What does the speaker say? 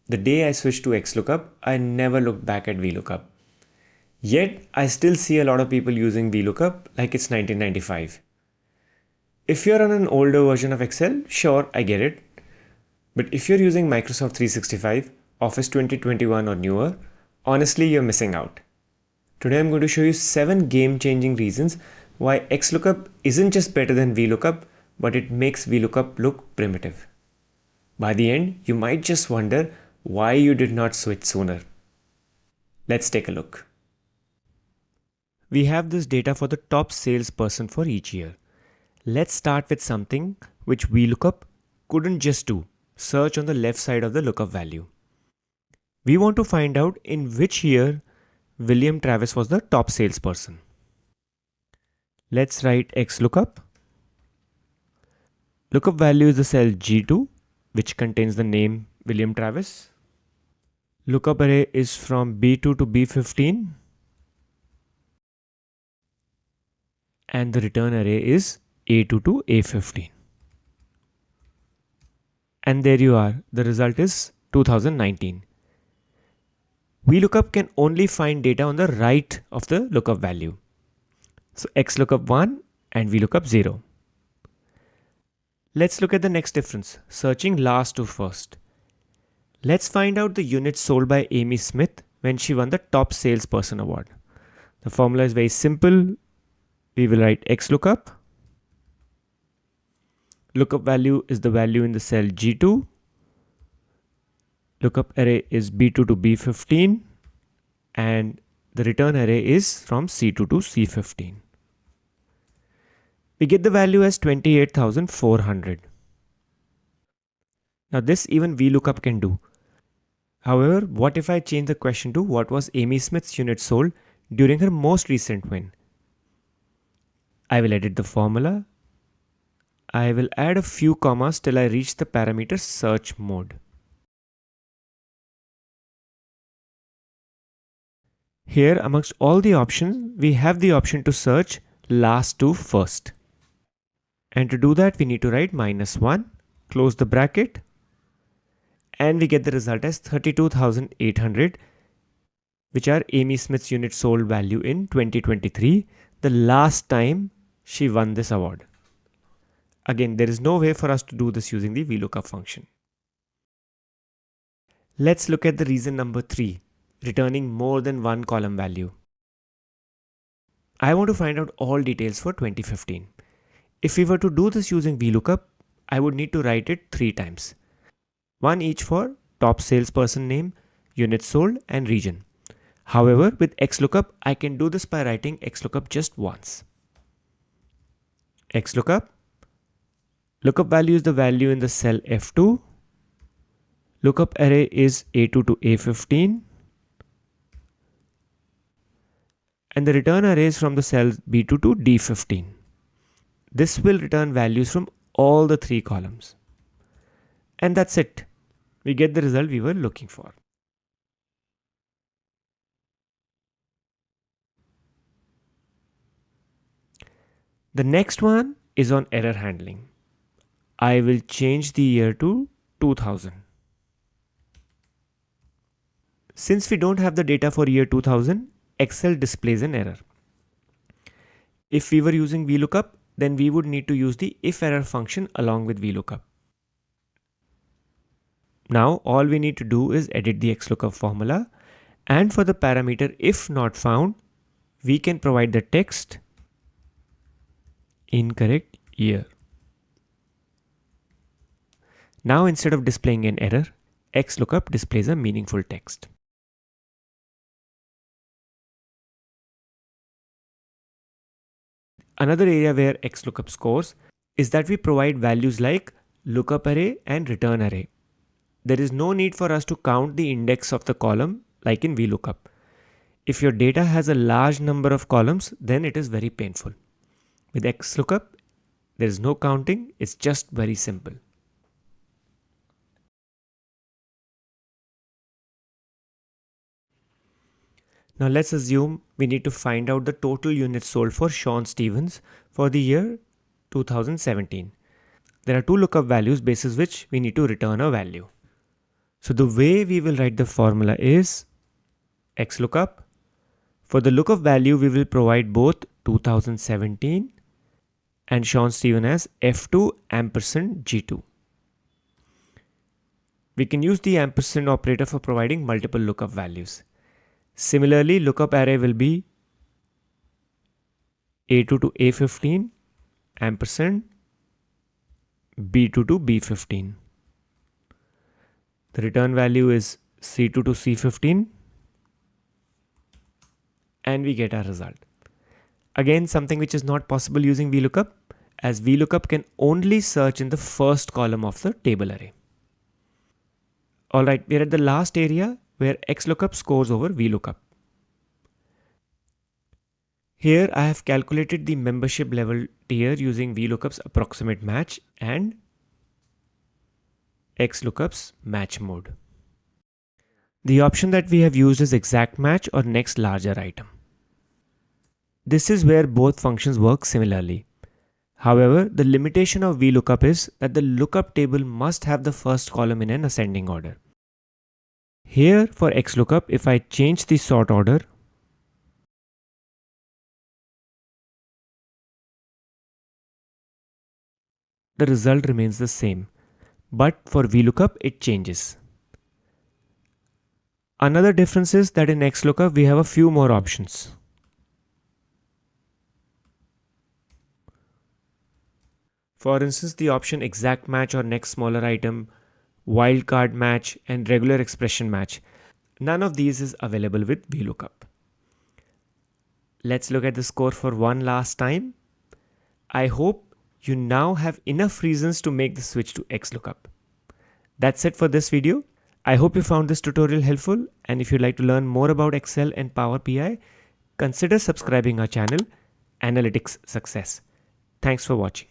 The day I switched to XLOOKUP, I never looked back at VLOOKUP. Yet, I still see a lot of people using VLOOKUP like it's 1995. If you're on an older version of Excel, sure, I get it. But if you're using Microsoft 365, Office 2021 or newer, honestly, you're missing out. Today I'm going to show you 7 game-changing reasons why XLOOKUP isn't just better than VLOOKUP, but it makes VLOOKUP look primitive. By the end, you might just wonder why you did not switch sooner. Let's take a look. We have this data for the top salesperson for each year. Let's start with something which VLOOKUP couldn't just do. Search on the left side of the lookup value. We want to find out in which year William Travis was the top salesperson. Let's write XLOOKUP. Lookup value is the cell G2, which contains the name William Travis. Lookup array is from B2 to B15. And the return array is A2 to A15. And there you are. The result is 2019. VLOOKUP can only find data on the right of the lookup value. So XLOOKUP 1 and VLOOKUP 0. Let's look at the next difference, searching last to first. Let's find out the units sold by Amy Smith when she won the top salesperson award. The formula is very simple. We will write XLOOKUP. Lookup value is the value in the cell G2. Lookup array is B2 to B15. And the return array is from C2 to C15. We get the value as 28,400. Now this even VLOOKUP can do. However, what if I change the question to what was Amy Smith's unit sold during her most recent win? I will edit the formula. I will add a few commas till I reach the parameter search mode. Here amongst all the options, we have the option to search last to first. And to do that, we need to write -1, close the bracket, and we get the result as 32,800, which are Amy Smith's unit sold value in 2023, the last time she won this award. Again, there is no way for us to do this using the VLOOKUP function. Let's look at the reason number 3, returning more than one column value. I want to find out all details for 2015. If we were to do this using VLOOKUP, I would need to write it 3 times. One each for top salesperson name, units sold, and region. However, with XLOOKUP, I can do this by writing XLOOKUP just once. XLOOKUP. Lookup value is the value in the cell F2. Lookup array is A2 to A15. And the return array is from the cells B2 to D15. This will return values from all the 3 columns. And that's it. We get the result we were looking for. The next one is on error handling. I will change the year to 2000. Since we don't have the data for year 2000, Excel displays an error. If we were using VLOOKUP, then we would need to use the if-error function along with VLOOKUP. Now all we need to do is edit the XLOOKUP formula, and for the parameter if not found, we can provide the text incorrect year. Now instead of displaying an error, XLOOKUP displays a meaningful text. Another area where XLOOKUP scores is that we provide values like lookup array and return array. There is no need for us to count the index of the column like in VLOOKUP. If your data has a large number of columns, then it is very painful. With XLOOKUP, there is no counting, it's just very simple. Now let's assume we need to find out the total units sold for Sean Stevens for the year 2017. There are 2 lookup values basis which we need to return a value. So the way we will write the formula is XLOOKUP. For the lookup value, we will provide both 2017 and Sean Steven as F2 ampersand G2. We can use the ampersand operator for providing multiple lookup values. Similarly, lookup array will be A2 to A15 ampersand B2 to B15. The return value is C2 to C15 and we get our result. Again, something which is not possible using VLOOKUP, as VLOOKUP can only search in the first column of the table array. Alright, we're at the last area where XLOOKUP scores over VLOOKUP. Here I have calculated the membership level tier using VLOOKUP's approximate match and XLOOKUP's match mode. The option that we have used is exact match or next larger item. This is where both functions work similarly. However, the limitation of VLOOKUP is that the lookup table must have the first column in an ascending order. Here for XLOOKUP, if I change the sort order, the result remains the same, but for VLOOKUP it changes. Another difference is that in XLOOKUP we have a few more options. For instance, the option exact match or next smaller item, wildcard match and regular expression match. None of these is available with VLOOKUP. Let's look at the score for one last time. I hope you now have enough reasons to make the switch to XLOOKUP. That's it for this video. I hope you found this tutorial helpful, and if you'd like to learn more about Excel and Power BI, consider subscribing our channel, Analytics Success. Thanks for watching.